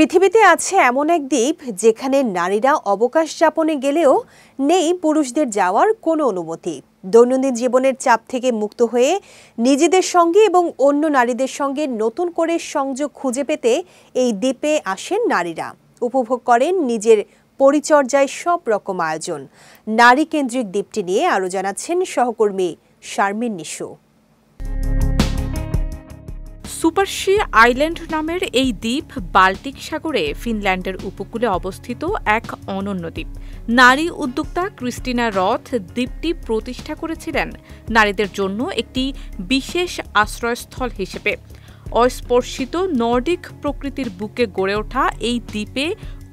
পৃথিবীতে আছে এমন এক দ্বীপ যেখানে নারীরা অবকাশ যাপনে গেলেও নেই পুরুষদের যাওয়ার কোনো অনুমতি। দৈনন্দিন জীবনের চাপ থেকে মুক্ত হয়ে নিজেদের সঙ্গে এবং অন্য নারীদের সঙ্গে নতুন করে সংযোগ খুঁজে পেতে এই দ্বীপে আসেন নারীরা। উপভোগ করেন নিজের পরিচর্যায় সব রকম আয়োজন। নারী কেন্দ্রিক দ্বীপটি নিয়ে আরও জানাচ্ছেন সহকর্মী শারমিন নিশু। সুপারশি আইল্যান্ড নামের এই দ্বীপ বাল্টিক সাগরে ফিনল্যান্ডের উপকূলে অবস্থিত এক অনন্য দ্বীপ। নারী উদ্যোক্তা ক্রিস্টিনা রথ দ্বীপটি প্রতিষ্ঠা করেছিলেন নারীদের জন্য একটি বিশেষ আশ্রয়স্থল হিসেবে। অস্পর্শিত নর্ডিক প্রকৃতির বুকে গড়ে ওঠা এই দ্বীপে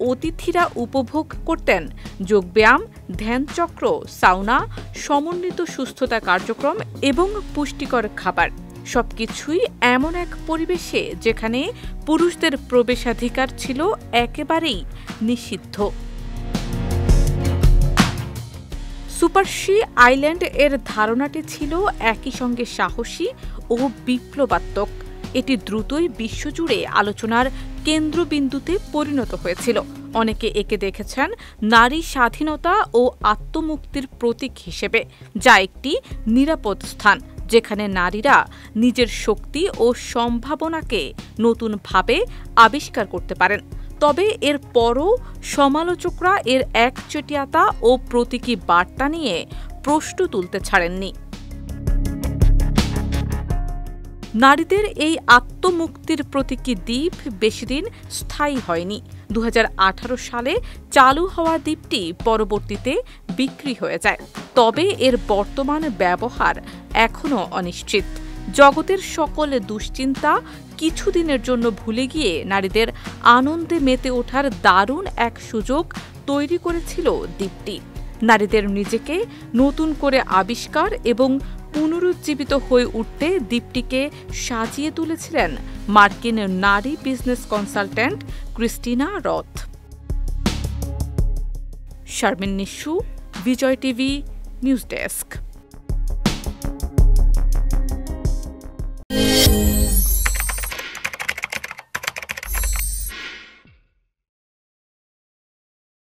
অতিথিরা উপভোগ করতেন যোগব্যায়াম, ধ্যানচক্র, সাউনা, সমন্বিত সুস্থতা কার্যক্রম এবং পুষ্টিকর খাবার। সবকিছুই এমন এক পরিবেশে যেখানে পুরুষদের প্রবেশাধিকার ছিল একেবারেই নিষিদ্ধ। সুপারশি আইল্যান্ড এর ধারণাটি ছিল একই সঙ্গে সাহসী ও বিপ্লবাত্মক। এটি দ্রুতই বিশ্বজুড়ে আলোচনার কেন্দ্রবিন্দুতে পরিণত হয়েছিল। অনেকে একে দেখেছেন নারী স্বাধীনতা ও আত্মমুক্তির প্রতীক হিসেবে, যা একটি নিরাপদ স্থান যেখানে নারীরা নিজের শক্তি ও সম্ভাবনাকে নতুনভাবে আবিষ্কার করতে পারেন। তবে এর পরও সমালোচকরা এর একচেটিয়াতা ও প্রতীকী বার্তা নিয়ে প্রশ্ন তুলতে ছাড়েননি। নারীদের এই আত্মমুক্তির প্রতীকী দ্বীপ বেশিদিন স্থায়ী হয়নি। 2018 সালে চালু হওয়া দ্বীপটি পরবর্তীতে বিক্রি হয়ে যায়। তবে এর বর্তমান ব্যবহার এখনও অনিশ্চিত। জগতের সকল দুশ্চিন্তা কিছুদিনের জন্য ভুলে গিয়ে নারীদের আনন্দে মেতে ওঠার দারুণ এক সুযোগ তৈরি করেছিল দ্বীপটি। নারীদের নিজেকে নতুন করে আবিষ্কার এবং পুনরুজ্জীবিত হয়ে উঠতে দ্বীপটিকে সাজিয়ে তুলেছিলেন মার্কিন নারী বিজনেস কনসালট্যান্ট ক্রিস্টিনা রথ। শারমিন নিশু, বিজয় টিভি নিউজ ডেস্ক।